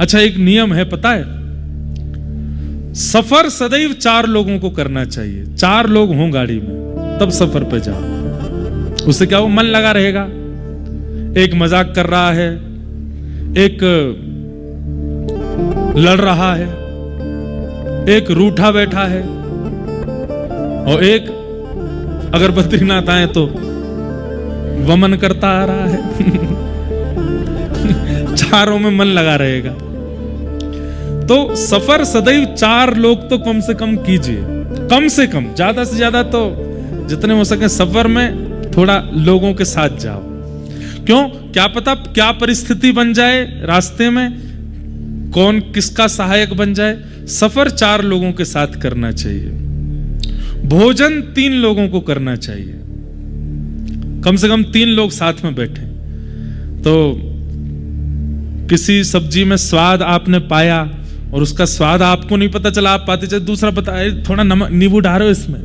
अच्छा, एक नियम है पता है, सफर सदैव 4 लोगों को करना चाहिए। 4 लोग हों गाड़ी में तब सफर पे जाओ। उससे क्या हो, मन लगा रहेगा। एक मजाक कर रहा है, एक लड़ रहा है, एक रूठा बैठा है, और एक अगर बद्रीनाथ आए तो वमन करता आ रहा है। चारों में मन लगा रहेगा। तो सफर सदैव 4 लोग तो कम से कम कीजिए, कम से कम। ज्यादा से ज्यादा तो जितने हो सके सफर में थोड़ा लोगों के साथ जाओ। क्यों? क्या पता क्या परिस्थिति बन जाए रास्ते में, कौन किसका सहायक बन जाए। सफर 4 लोगों के साथ करना चाहिए। भोजन 3 लोगों को करना चाहिए, कम से कम 3 लोग साथ में बैठे। तो किसी सब्जी में स्वाद आपने पाया और उसका स्वाद आपको नहीं पता चला, आप पाते चले, दूसरा पता है थोड़ा नमक नींबू डालो इसमें,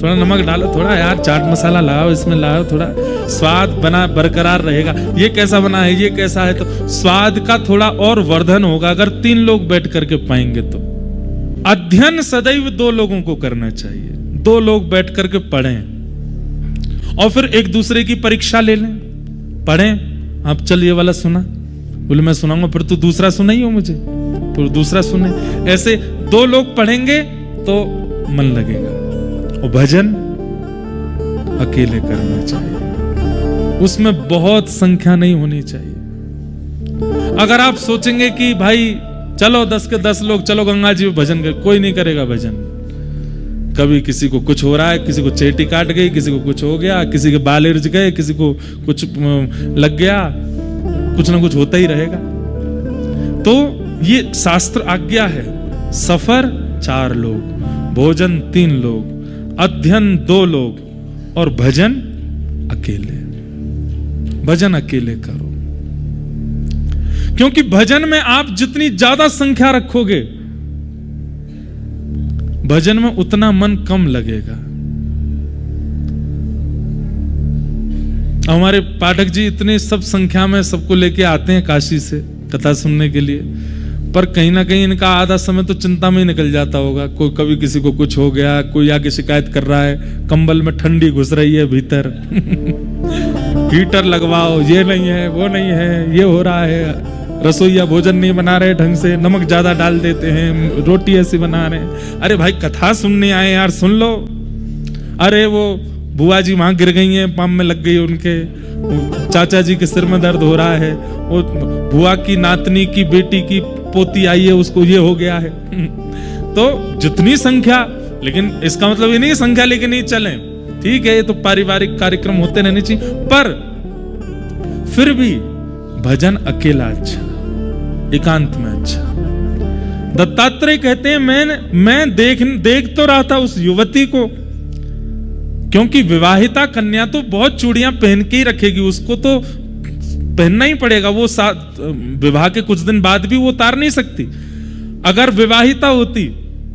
थोड़ा नमक डालो, थोड़ा यार चाट मसाला लाओ इसमें, लाओ थोड़ा स्वाद बना बरकरार रहेगा। ये कैसा बना है, ये कैसा है, तो स्वाद का थोड़ा और वर्धन होगा अगर 3 लोग बैठ करके पाएंगे तो। अध्ययन सदैव 2 लोगों को करना चाहिए। 2 लोग बैठ करके पढ़ें और फिर एक दूसरे की परीक्षा ले लें। पढ़ें, आप चल ये वाला सुना, बोले मैं सुनाऊंगा, फिर तू दूसरा सुनाई हो मुझे, फिर दूसरा सुने। ऐसे 2 लोग पढ़ेंगे तो मन लगेगा। और भजन अकेले करना चाहिए, उसमें बहुत संख्या नहीं होनी चाहिए। अगर आप सोचेंगे कि भाई चलो 10 के 10 लोग चलो गंगा जी में भजन कर, कोई नहीं करेगा भजन। कभी किसी को कुछ हो रहा है, किसी को चेटी काट गई, किसी को कुछ हो गया, किसी के बाल इर्ज गए, किसी को कुछ लग गया, कुछ ना कुछ होता ही रहेगा। तो ये शास्त्र आज्ञा है। सफर 4 लोग, भोजन 3 लोग, अध्ययन 2 लोग और भजन अकेले। भजन अकेले करो, क्योंकि भजन में आप जितनी ज्यादा संख्या रखोगे भजन में उतना मन कम लगेगा। हमारे पाठक जी इतने सब संख्या में सबको लेके आते हैं काशी से कथा सुनने के लिए, पर कहीं ना कहीं इनका आधा समय तो चिंता में ही निकल जाता होगा। कोई कभी किसी को कुछ हो गया, कोई आके शिकायत कर रहा है कंबल में ठंडी घुस रही है भीतर, हीटर लगवाओ, ये नहीं है वो नहीं है, ये हो रहा है, रसोईया भोजन नहीं बना रहे ढंग से, नमक ज्यादा डाल देते हैं, रोटी ऐसी बना रहे हैं। अरे भाई कथा सुनने आए यार, सुन लो। अरे वो बुआ जी वहां गिर गई हैं, पाम में लग गई उनके, चाचा जी के सिर में दर्द हो रहा है, वो बुआ की नातनी की बेटी की पोती आई है, उसको ये हो गया है। तो जितनी संख्या, लेकिन इसका मतलब ये नहीं संख्या लेके नहीं चलें, ठीक है, ये तो पारिवारिक कार्यक्रम होते रहने चाहिए, पर फिर भी भजन अकेला अच्छा, एकांत में अच्छा। दत्तात्रेय कहते हैं मैं देख तो रहा था उस युवती को, क्योंकि विवाहिता कन्या तो बहुत चूड़ियां पहन के ही रखेगी, उसको तो पहनना ही पड़ेगा। वो विवाह के कुछ दिन बाद भी वो उतार नहीं सकती। अगर विवाहिता होती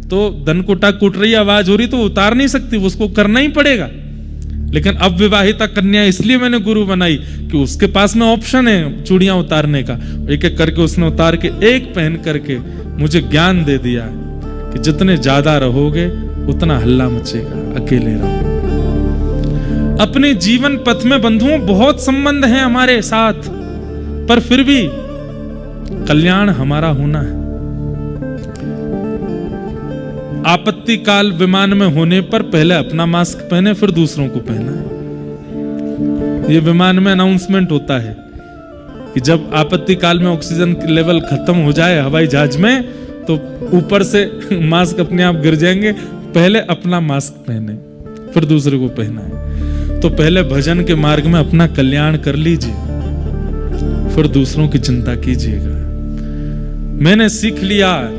तो दनकुटा कुट रही आवाज हो रही तो उतार नहीं सकती, उसको करना ही पड़ेगा। लेकिन अब विवाहिता कन्या इसलिए मैंने गुरु बनाई कि उसके पास में ऑप्शन है चूड़ियां उतारने का। एक एक करके उसने उतार के एक पहन करके मुझे ज्ञान दे दिया कि जितने ज्यादा रहोगे उतना हल्ला मचेगा, अकेले रहो। अपने जीवन पथ में बंधुओं बहुत संबंध हैं हमारे साथ, पर फिर भी कल्याण हमारा होना है। आपत्ति काल विमान में होने पर पहले अपना मास्क पहने, फिर दूसरों को पहना है। ये विमान में अनाउंसमेंट होता है कि जब आपत्ति काल में ऑक्सीजन लेवल खत्म हो जाए हवाई जहाज में, तो ऊपर से मास्क अपने आप गिर जाएंगे। पहले अपना मास्क पहने, फिर दूसरे को पहना है। तो पहले भजन के मार्ग में अपना कल्याण कर लीजिए, फिर दूसरों की चिंता कीजिएगा। मैंने सीख लिया